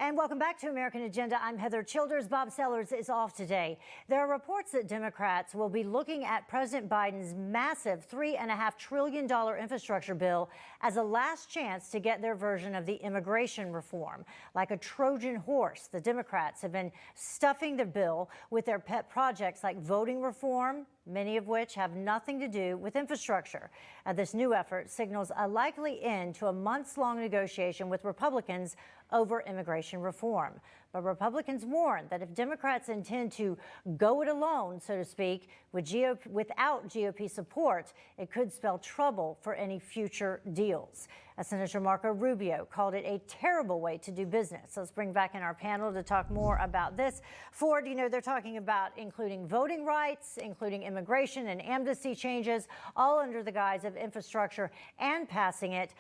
And welcome back to American Agenda. I'm Heather Childers. Bob Sellers is off today. There are reports that Democrats will be looking at President Biden's massive $3.5 trillion infrastructure bill as a last chance to get their version of the immigration reform. Like a Trojan horse, the Democrats have been stuffing the bill with their pet projects like voting reform, many of which have nothing to do with infrastructure. This new effort signals a likely end to a months-long negotiation with Republicans over immigration reform. But Republicans warn that if Democrats intend to go it alone, so to speak, without GOP support, it could spell trouble for any future deals. Senator Marco Rubio called it a terrible way to do business. Let's bring back in our panel to talk more about this. Ford, they're talking about including voting rights, including immigration and amnesty changes, all under the guise of infrastructure, and passing it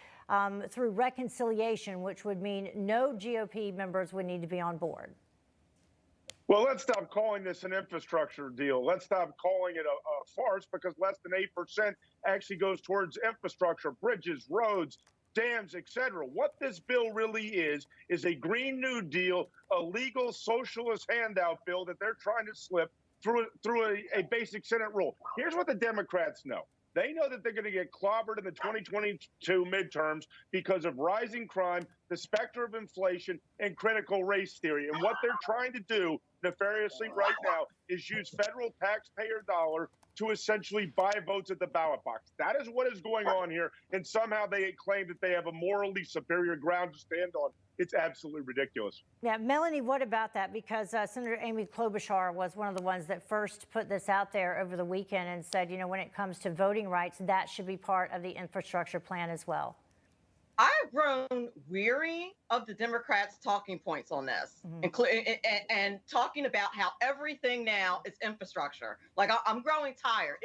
through reconciliation, which would mean no GOP members would need to be on board. Well, let's stop calling this an infrastructure deal. Let's stop calling it a farce, because less than 8% actually goes towards infrastructure, bridges, roads, dams, etc. What this bill really is a Green New Deal, a legal socialist handout bill that they're trying to slip through a basic Senate rule. Here's what the Democrats know. They know that they're going to get clobbered in the 2022 midterms because of rising crime, the specter of inflation, and critical race theory. And what they're trying to do nefariously right now is use federal taxpayer dollar to essentially buy votes at the ballot box. That is what is going on here. And somehow they claim that they have a morally superior ground to stand on. It's absolutely ridiculous. Yeah, Melanie, what about that? Because Senator Amy Klobuchar was one of the ones that first put this out there over the weekend and said, when it comes to voting rights, that should be part of the infrastructure plan as well. I've grown weary of the Democrats' talking points on this, and talking about how everything now is infrastructure. Like, I'm growing tired.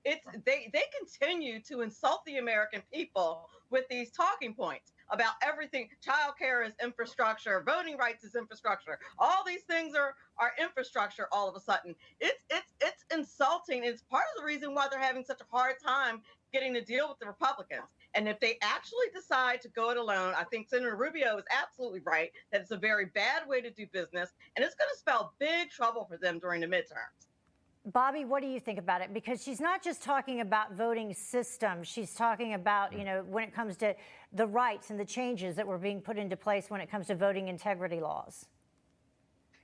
They continue to insult the American people with these talking points about everything. Childcare is infrastructure. Voting rights is infrastructure. All these things are infrastructure. All of a sudden, it's insulting. It's part of the reason why they're having such a hard time getting to deal with the Republicans. And if they actually decide to go it alone, I think Senator Rubio is absolutely right that it's a very bad way to do business, and it's going to spell big trouble for them during the midterms. Bobby, what do you think about it? Because she's not just talking about voting systems. She's talking about, when it comes to the rights and the changes that were being put into place when it comes to voting integrity laws.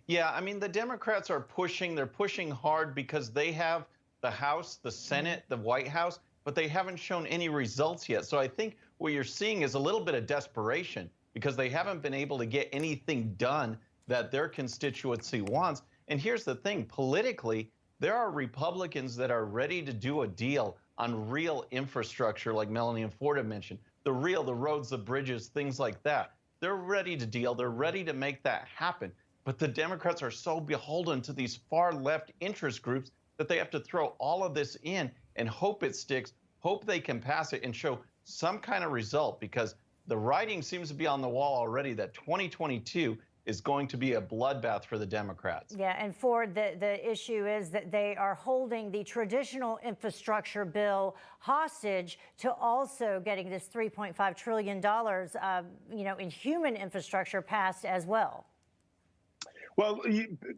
Yeah, I mean, the Democrats are pushing. They're pushing hard because they have the House, the Senate, the White House, but they haven't shown any results yet. So I think what you're seeing is a little bit of desperation because they haven't been able to get anything done that their constituency wants. And here's the thing, politically, there are Republicans that are ready to do a deal on real infrastructure, like Melanie and Ford have mentioned, the roads, the bridges, things like that. They're ready to deal. They're ready to make that happen. But the Democrats are so beholden to these far left interest groups that they have to throw all of this in and hope it sticks, hope they can pass it and show some kind of result, because the writing seems to be on the wall already that 2022 is going to be a bloodbath for the Democrats. Yeah, and Ford, the issue is that they are holding the traditional infrastructure bill hostage to also getting this $3.5 trillion, in human infrastructure passed as well. Well,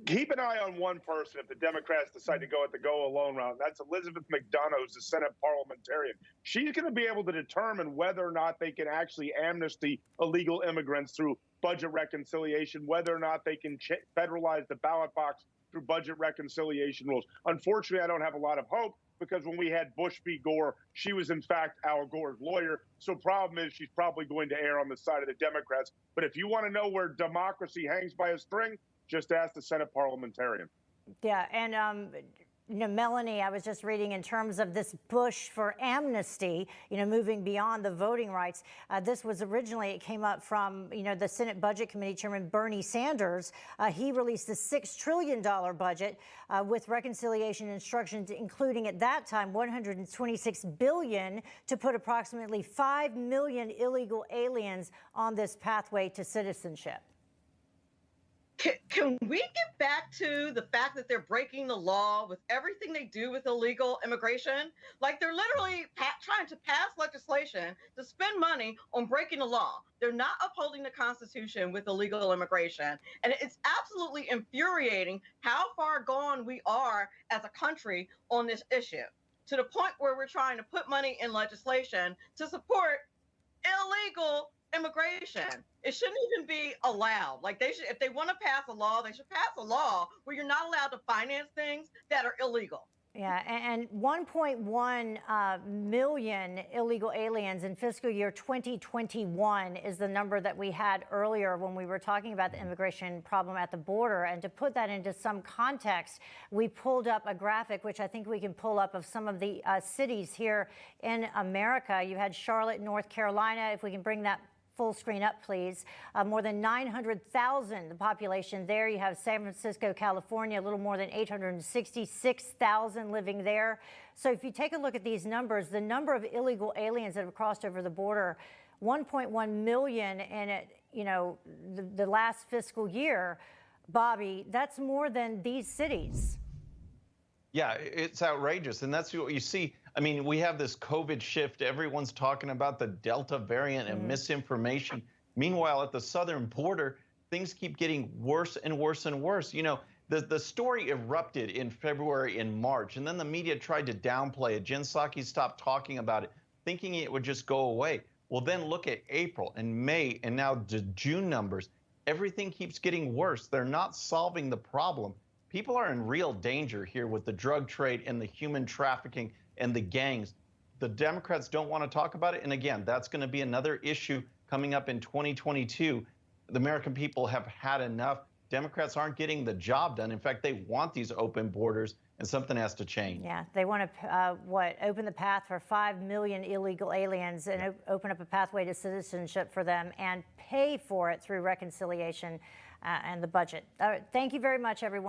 keep an eye on one person if the Democrats decide to go at the go-alone route. That's Elizabeth McDonough, who's the Senate parliamentarian. She's going to be able to determine whether or not they can actually amnesty illegal immigrants through budget reconciliation, whether or not they can federalize the ballot box through budget reconciliation rules. Unfortunately, I don't have a lot of hope, because when we had Bush v. Gore, she was, in fact, Al Gore's lawyer. So problem is she's probably going to err on the side of the Democrats. But if you want to know where democracy hangs by a string, just ask the Senate parliamentarian. Yeah, and Melanie, I was just reading in terms of this push for amnesty, moving beyond the voting rights. This was originally, it came up from, the Senate Budget Committee Chairman Bernie Sanders. He released a $6 trillion budget with reconciliation instructions, including at that time $126 billion to put approximately 5 million illegal aliens on this pathway to citizenship. Can we get back to the fact that they're breaking the law with everything they do with illegal immigration? Like they're literally trying to pass legislation to spend money on breaking the law. They're not upholding the Constitution with illegal immigration. And it's absolutely infuriating how far gone we are as a country on this issue, to the point where we're trying to put money in legislation to support illegal immigration. It shouldn't even be allowed. Like they should, if they want to pass a law, they should pass a law where you're not allowed to finance things that are illegal. Yeah, and 1.1 million illegal aliens in fiscal year 2021 is the number that we had earlier when we were talking about the immigration problem at the border. And to put that into some context, we pulled up a graphic, which I think we can pull up, of some of the cities here in America. You had Charlotte, North Carolina. If we can bring that full screen up, please. More than 900,000, the population there. You have San Francisco, California, a little more than 866,000 living there. So if you take a look at these numbers, the number of illegal aliens that have crossed over the border, 1.1 million in it, the last fiscal year, Bobby, that's more than these cities. Yeah, it's outrageous. And that's what you see. I mean, we have this COVID shift. Everyone's talking about the Delta variant and misinformation. Meanwhile, at the southern border, things keep getting worse and worse and worse. The story erupted in February and March, and then the media tried to downplay it. Jen Psaki stopped talking about it, thinking it would just go away. Well, then look at April and May and now the June numbers. Everything keeps getting worse. They're not solving the problem. People are in real danger here with the drug trade and the human trafficking and the gangs. The Democrats don't want to talk about it. And again, that's going to be another issue coming up in 2022. The American people have had enough. Democrats aren't getting the job done. In fact, they want these open borders, and something has to change. Yeah, they want to, open the path for 5 million illegal aliens and open up a pathway to citizenship for them and pay for it through reconciliation and the budget. Thank you very much, everyone.